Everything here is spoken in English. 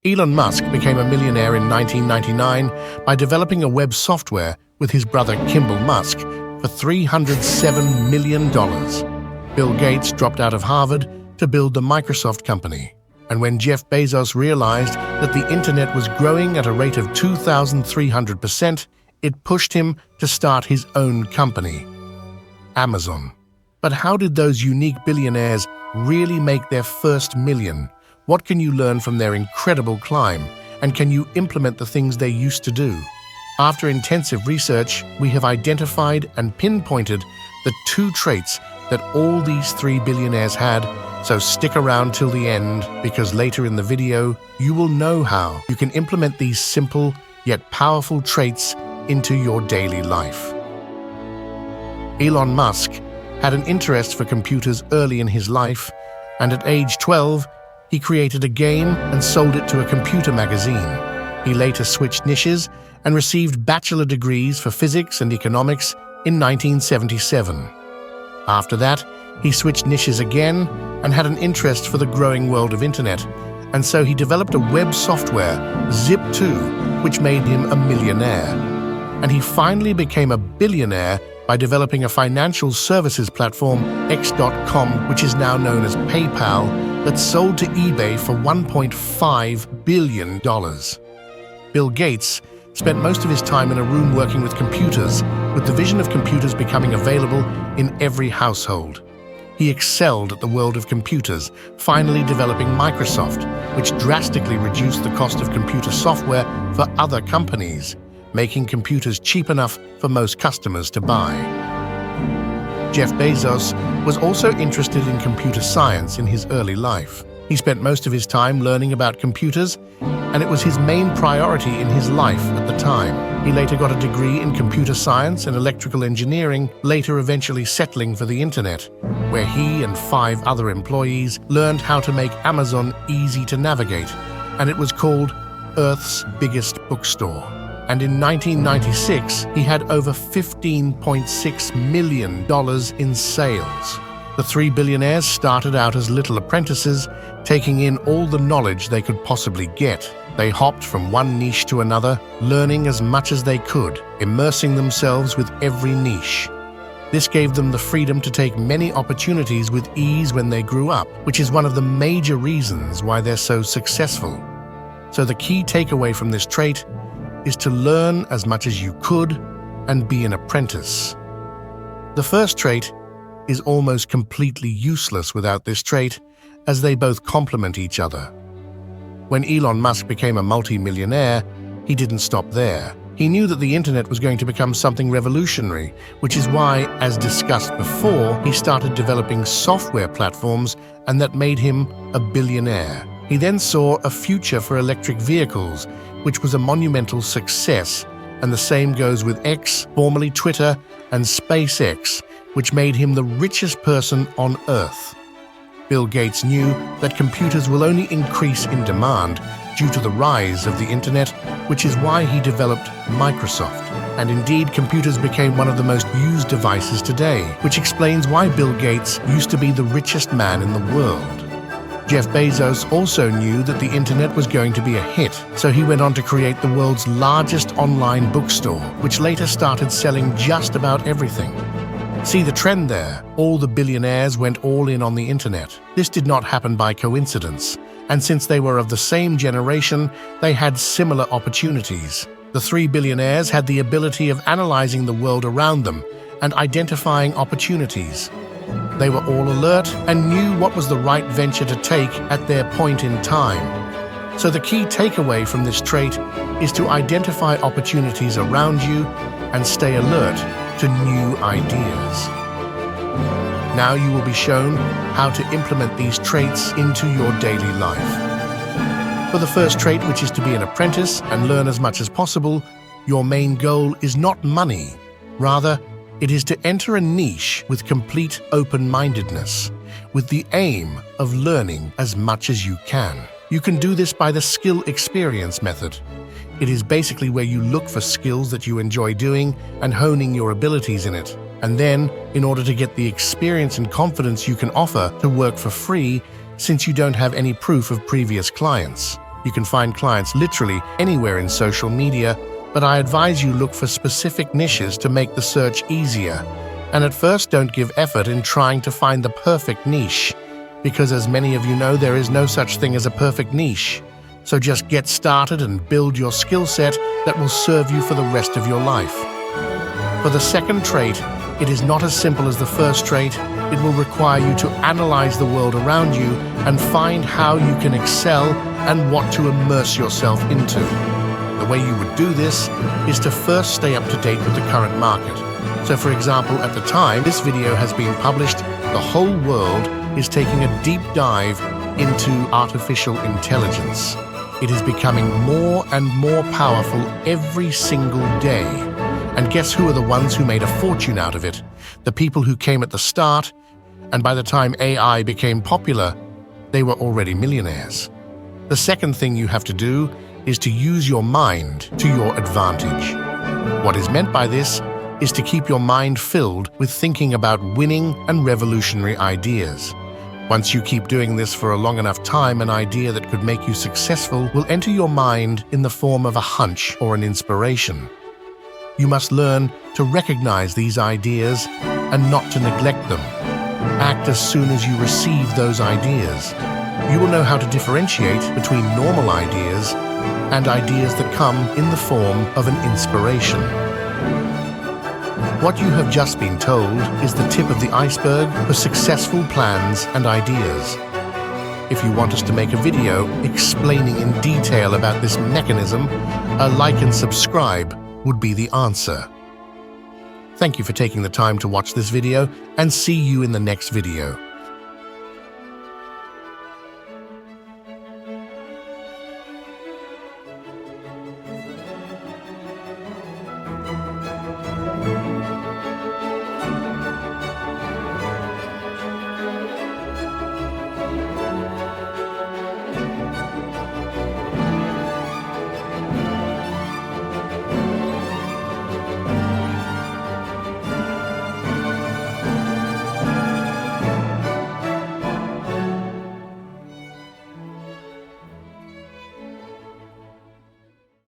Elon Musk became a millionaire in 1999 by developing a web software with his brother Kimball Musk for $307 million. Bill Gates dropped out of Harvard to build the Microsoft company. And when Jeff Bezos realized that the internet was growing at a rate of 2,300%, it pushed him to start his own company, Amazon. But how did those unique billionaires really make their first million? What can you learn from their incredible climb? And can you implement the things they used to do? After intensive research, we have identified and pinpointed the 2 traits that all these 3 billionaires had. So stick around till the end, because later in the video, you will know how you can implement these simple yet powerful traits into your daily life. Elon Musk had an interest for computers early in his life, and at age 12, he created a game and sold it to a computer magazine. He later switched niches and received bachelor degrees for physics and economics in 1977. After that, he switched niches again and had an interest for the growing world of internet, and so he developed a web software, Zip2, which made him a millionaire. And he finally became a billionaire by developing a financial services platform, X.com, which is now known as PayPal, that sold to eBay for $1.5 billion. Bill Gates spent most of his time in a room working with computers, with the vision of computers becoming available in every household. He excelled at the world of computers, finally developing Microsoft, which drastically reduced the cost of computer software for other companies, making computers cheap enough for most customers to buy. Jeff Bezos was also interested in computer science in his early life. He spent most of his time learning about computers, and it was his main priority in his life at the time. He later got a degree in computer science and electrical engineering, later eventually settling for the internet, where he and 5 other employees learned how to make Amazon easy to navigate, and it was called Earth's biggest bookstore. And in 1996, he had over $15.6 million in sales. The 3 billionaires started out as little apprentices, taking in all the knowledge they could possibly get. They hopped from one niche to another, learning as much as they could, immersing themselves with every niche. This gave them the freedom to take many opportunities with ease when they grew up, which is one of the major reasons why they're so successful. So the key takeaway from this trait is to learn as much as you could and be an apprentice. The first trait is almost completely useless without this trait, as they both complement each other. When Elon Musk became a multi-millionaire, he didn't stop there. He knew that the internet was going to become something revolutionary, which is why, as discussed before, he started developing software platforms, and that made him a billionaire. He then saw a future for electric vehicles, which was a monumental success, and the same goes with X, formerly Twitter, and SpaceX, which made him the richest person on Earth. Bill Gates knew that computers will only increase in demand due to the rise of the internet, which is why he developed Microsoft. And indeed, computers became one of the most used devices today, which explains why Bill Gates used to be the richest man in the world. Jeff Bezos also knew that the internet was going to be a hit, so he went on to create the world's largest online bookstore, which later started selling just about everything. See the trend there? All the billionaires went all in on the internet. This did not happen by coincidence, and since they were of the same generation, they had similar opportunities. The 3 billionaires had the ability of analyzing the world around them and identifying opportunities. They were all alert and knew what was the right venture to take at their point in time. So the key takeaway from this trait is to identify opportunities around you and stay alert to new ideas. Now you will be shown how to implement these traits into your daily life. For the first trait, which is to be an apprentice and learn as much as possible, your main goal is not money. Rather, it is to enter a niche with complete open-mindedness, with the aim of learning as much as you can. You can do this by the skill experience method. It is basically where you look for skills that you enjoy doing and honing your abilities in it. And then, in order to get the experience and confidence you can offer to work for free, since you don't have any proof of previous clients. You can find clients literally anywhere in social media, but I advise you look for specific niches to make the search easier. And at first, don't give effort in trying to find the perfect niche, because as many of you know, there is no such thing as a perfect niche. So just get started and build your skill set that will serve you for the rest of your life. For the second trait, it is not as simple as the first trait. It will require you to analyze the world around you and find how you can excel and what to immerse yourself into. The way you would do this is to first stay up to date with the current market. So for example, at the time this video has been published, the whole world is taking a deep dive into artificial intelligence. It is becoming more and more powerful every single day. And guess who are the ones who made a fortune out of it? The people who came at the start, and by the time AI became popular, they were already millionaires. The second thing you have to do is to use your mind to your advantage. What is meant by this is to keep your mind filled with thinking about winning and revolutionary ideas. Once you keep doing this for a long enough time, an idea that could make you successful will enter your mind in the form of a hunch or an inspiration. You must learn to recognize these ideas and not to neglect them. Act as soon as you receive those ideas. You will know how to differentiate between normal ideas and ideas that come in the form of an inspiration. What you have just been told is the tip of the iceberg for successful plans and ideas. If you want us to make a video explaining in detail about this mechanism, a like and subscribe would be the answer. Thank you for taking the time to watch this video, and see you in the next video.